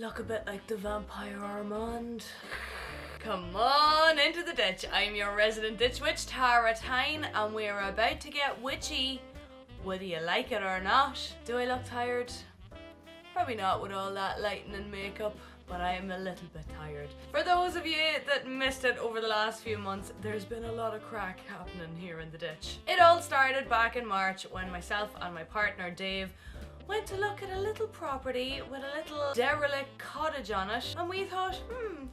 look a bit like the vampire Armand? Come on into the ditch. I'm your resident ditch witch, Tara Tyne, and we're about to get witchy, whether you like it or not. Do I look tired? Probably not with all that lighting and makeup, but I am a little bit tired. For those of you that missed it over the last few months, there's been a lot of crack happening here in the ditch. It all started back in March when myself and my partner Dave went to look at a little property with a little derelict cottage on it, and we thought,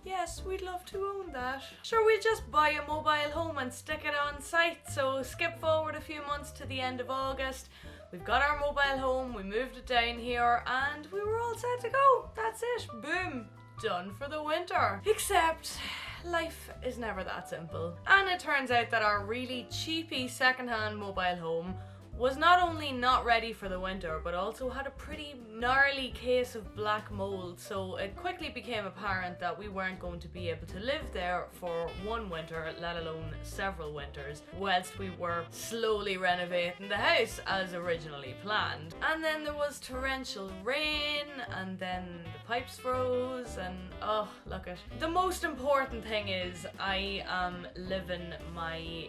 yes, we'd love to own that. Sure, we'll just buy a mobile home and stick it on site. So skip forward a few months to the end of August. We've got our mobile home, we moved it down here, and we were all set to go. That's it, boom, done for the winter. Except life is never that simple. And it turns out that our really cheapy secondhand mobile home was not only not ready for the winter, but also had a pretty gnarly case of black mold, so it quickly became apparent that we weren't going to be able to live there for one winter, let alone several winters, whilst we were slowly renovating the house as originally planned. And then there was torrential rain, and then the pipes froze, and oh, look it. The most important thing is I am living my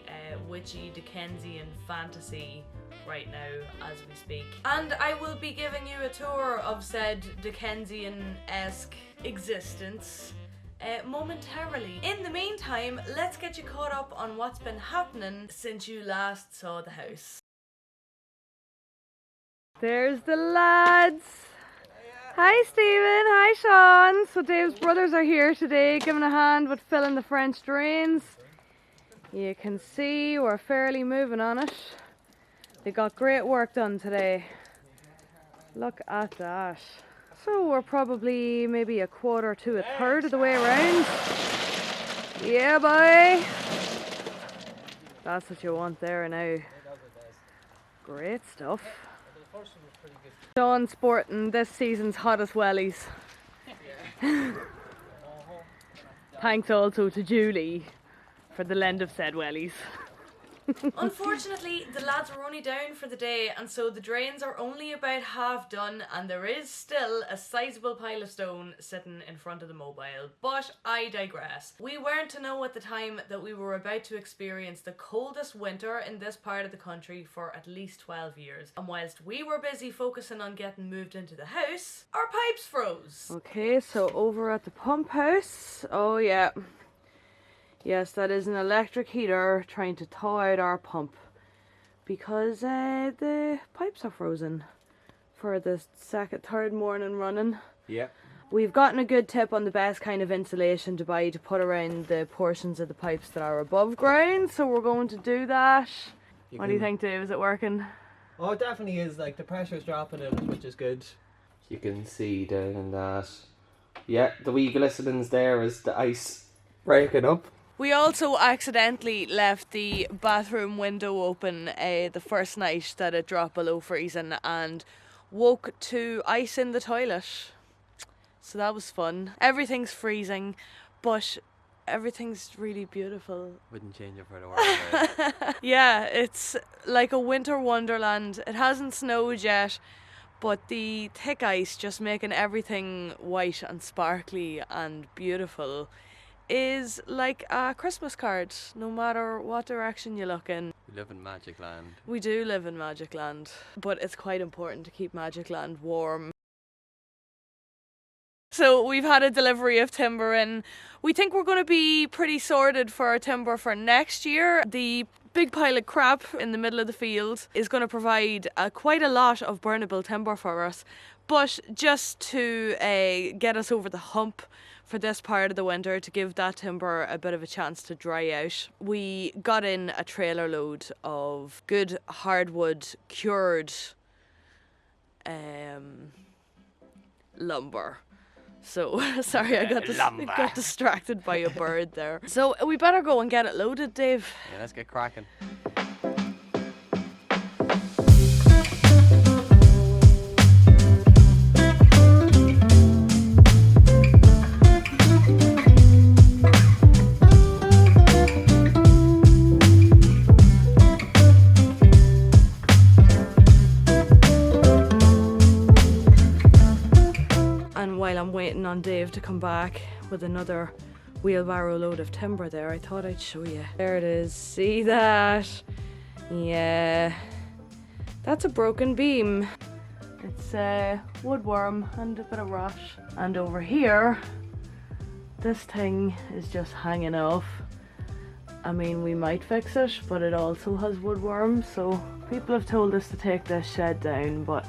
witchy Dickensian fantasy right now as we speak, and I will be giving you a tour of said Dickensian-esque existence momentarily. In the meantime, let's get you caught up on what's been happening since you last saw the house. There's the lads. Hi Stephen, hi Sean. So Dave's brothers are here today giving a hand with filling the French drains. You can see we're fairly moving on it. They got great work done today. Look at that. So we're probably maybe a quarter to a third of the way around. Yeah, boy. That's what you want there now. Great stuff. Sean sporting this season's hottest wellies. Thanks also to Julie for the lend of said wellies. Unfortunately, the lads were only down for the day, and so the drains are only about half done, and there is still a sizable pile of stone sitting in front of the mobile. But I digress. We weren't to know at the time that we were about to experience the coldest winter in this part of the country for at least 12 years. And whilst we were busy focusing on getting moved into the house, our pipes froze. Okay, so over at the pump house, oh yeah. Yes, that is an electric heater trying to thaw out our pump because the pipes are frozen for the third morning running. Yeah. We've gotten a good tip on the best kind of insulation to buy to put around the portions of the pipes that are above ground, so we're going to do that. What do you think, Dave? Is it working? Oh, it definitely is. Like, the pressure's dropping it, which is good. You can see down in that. Yeah, the wee glistenings there is the ice breaking up. We also accidentally left the bathroom window open the first night that it dropped below freezing and woke to ice in the toilet. So that was fun. Everything's freezing, but everything's really beautiful. Wouldn't change it for the world. Yeah, it's like a winter wonderland. It hasn't snowed yet, but the thick ice just making everything white and sparkly and beautiful is like a Christmas card, no matter what direction you look in. We live in Magic Land. We do live in Magic Land, but it's quite important to keep Magic Land warm. So we've had a delivery of timber in. We think we're going to be pretty sorted for our timber for next year. The big pile of crap in the middle of the field is going to provide quite a lot of burnable timber for us, but just to get us over the hump for this part of the winter, to give that timber a bit of a chance to dry out, we got in a trailer load of good hardwood cured lumber. So, sorry, I got distracted by a bird there. So we better go and get it loaded, Dave. Yeah, let's get cracking. Dave to come back with another wheelbarrow load of timber there. I thought I'd show you. There it is. See that? Yeah. That's a broken beam. It's a woodworm and a bit of rot. And over here, this thing is just hanging off. I mean, we might fix it, but it also has woodworms, so people have told us to take this shed down, but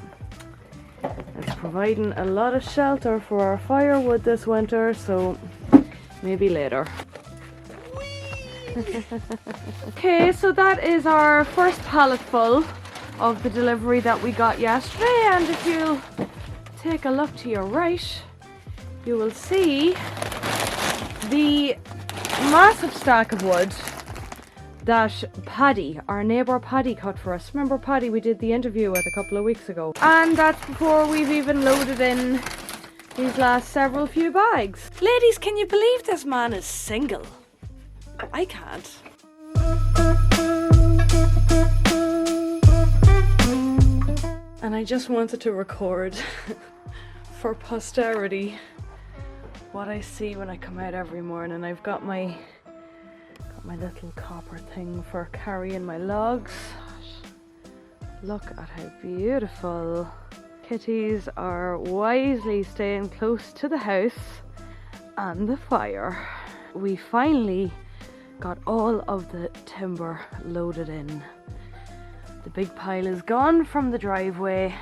it's providing a lot of shelter for our firewood this winter, so maybe later. Okay, so that is our first pallet full of the delivery that we got yesterday, and if you'll take a look to your right, you will see the massive stack of wood that Paddy, our neighbour Paddy, cut for us. Remember Paddy we did the interview with a couple of weeks ago? And that's before we've even loaded in these last few bags. Ladies, can you believe this man is single? I can't. And I just wanted to record for posterity what I see when I come out every morning. I've got my little copper thing for carrying my logs. Look at how beautiful. Kitties are wisely staying close to the house and the fire. We finally got all of the timber loaded in. The big pile is gone from the driveway,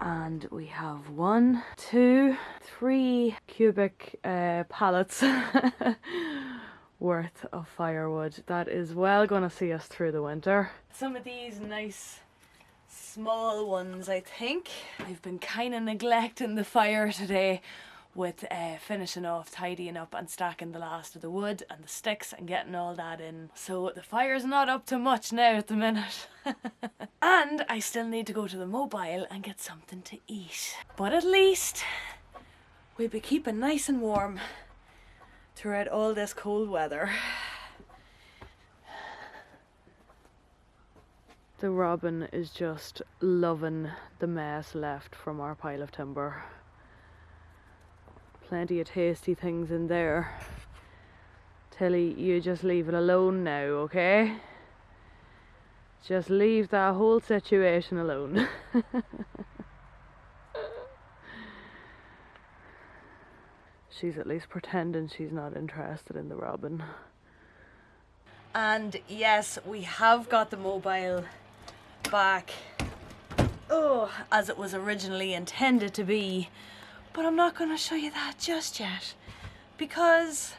and we have 1, 2, 3 cubic pallets worth of firewood. That is well gonna see us through the winter. Some of these nice small ones, I think. I've been kind of neglecting the fire today with finishing off, tidying up and stacking the last of the wood and the sticks and getting all that in. So the fire's not up to much now at the minute. And I still need to go to the mobile and get something to eat. But at least we'll be keeping nice and warm throughout all this cold weather. The robin is just loving the mess left from our pile of timber. Plenty of tasty things in there. Tilly, you just leave it alone now, okay? Just leave that whole situation alone. She's at least pretending she's not interested in the robin. And yes, we have got the mobile back, as it was originally intended to be. But I'm not going to show you that just yet, because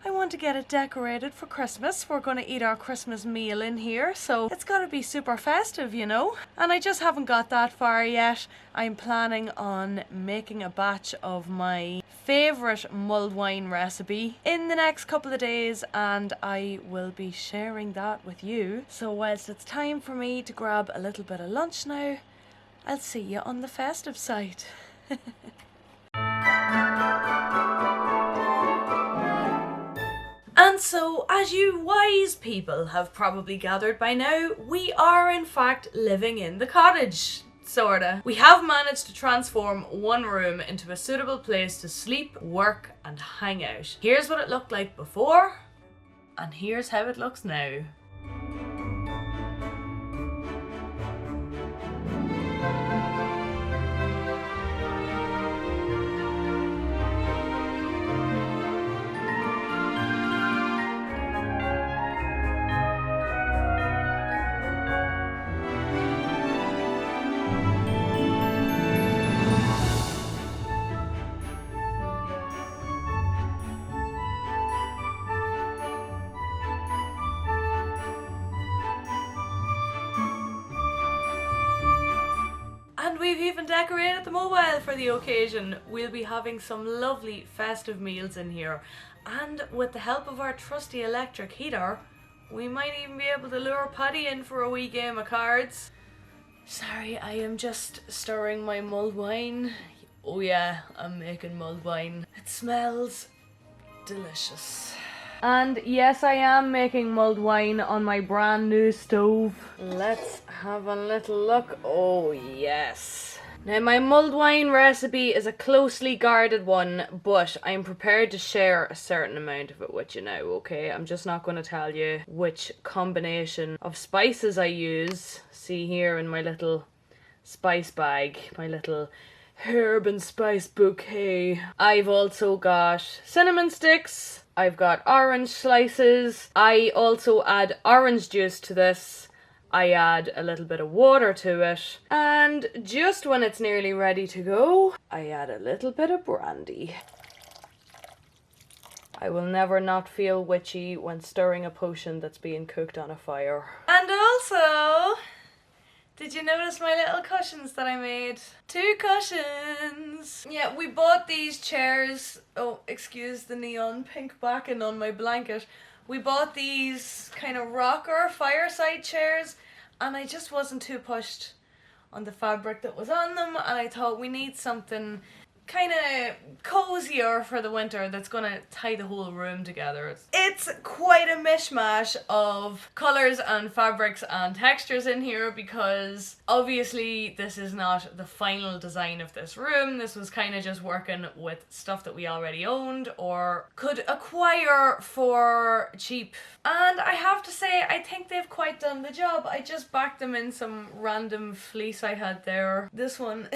I want to get it decorated for Christmas. We're going to eat our Christmas meal in here, so it's got to be super festive, you know. And I just haven't got that far yet. I'm planning on making a batch of my favourite mulled wine recipe in the next couple of days, and I will be sharing that with you. So whilst it's time for me to grab a little bit of lunch now, I'll see you on the festive side. And so, as you wise people have probably gathered by now, we are in fact living in the cottage. Sorta. We have managed to transform one room into a suitable place to sleep, work and hang out. Here's what it looked like before, and here's how it looks now. We've even decorated the mobile for the occasion. We'll be having some lovely festive meals in here, and with the help of our trusty electric heater, we might even be able to lure Paddy in for a wee game of cards. Sorry, I am just stirring my mulled wine. Oh yeah, I'm making mulled wine. It smells delicious. And yes, I am making mulled wine on my brand new stove. Let's have a little look. Oh yes. Now my mulled wine recipe is a closely guarded one, but I'm prepared to share a certain amount of it with you now, okay? I'm just not going to tell you which combination of spices I use. See here in my little spice bag, my little herb and spice bouquet. I've also got cinnamon sticks, I've got orange slices, I also add orange juice to this. I add a little bit of water to it, and just when it's nearly ready to go, I add a little bit of brandy. I will never not feel witchy when stirring a potion that's being cooked on a fire. And also, did you notice my little cushions that I made? 2 cushions! Yeah, we bought these chairs. Oh, excuse the neon pink backing on my blanket. We bought these kind of rocker fireside chairs, and I just wasn't too pushed on the fabric that was on them, and I thought we need something kind of cozier for the winter that's gonna tie the whole room together. It's quite a mishmash of colours and fabrics and textures in here because obviously this is not the final design of this room. This was kind of just working with stuff that we already owned or could acquire for cheap. And I have to say, I think they've quite done the job. I just backed them in some random fleece I had there. This one,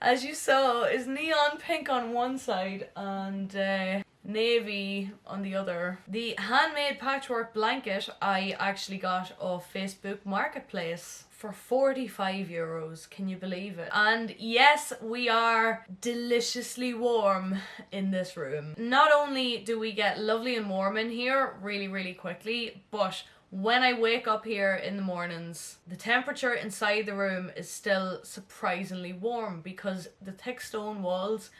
as you saw, is neon pink on one side and navy on the other. The handmade patchwork blanket I actually got off Facebook Marketplace for €45. Can you believe it? And yes, we are deliciously warm in this room. Not only do we get lovely and warm in here really quickly, but when I wake up here in the mornings, the temperature inside the room is still surprisingly warm because the thick stone walls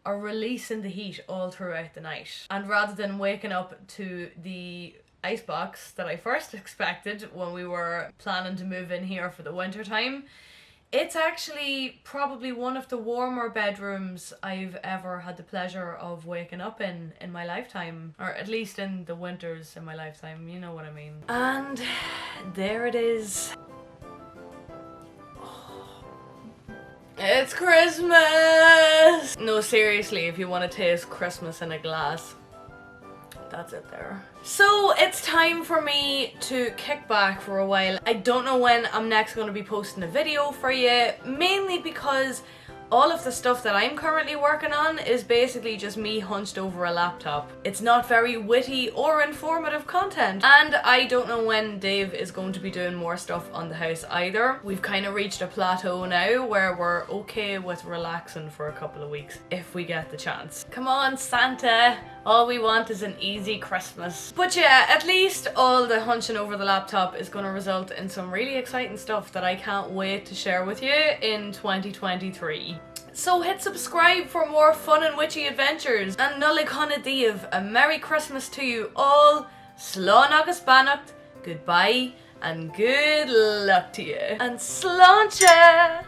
are releasing the heat all throughout the night. And rather than waking up to the icebox that I first expected when we were planning to move in here for the winter time, it's actually probably one of the warmer bedrooms I've ever had the pleasure of waking up in my lifetime, or at least in the winters in my lifetime, you know what I mean. And there it is. It's Christmas! No, seriously, if you want to taste Christmas in a glass, that's it there. So it's time for me to kick back for a while. I don't know when I'm next going to be posting a video for you, mainly because all of the stuff that I'm currently working on is basically just me hunched over a laptop. It's not very witty or informative content, and I don't know when Dave is going to be doing more stuff on the house either. We've kind of reached a plateau now where we're okay with relaxing for a couple of weeks if we get the chance. Come on, Santa! All we want is an easy Christmas. But yeah, at least all the hunching over the laptop is going to result in some really exciting stuff that I can't wait to share with you in 2023. So hit subscribe for more fun and witchy adventures. And Nullig Honna Díobh, a Merry Christmas to you all. Slán agus Bannacht, goodbye and good luck to you. And sláinte!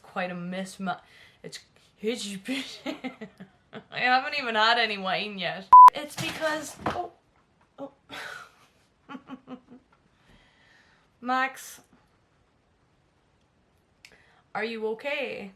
Quite a mismatch. It's I haven't even had any wine yet. It's because oh. Max, are you okay?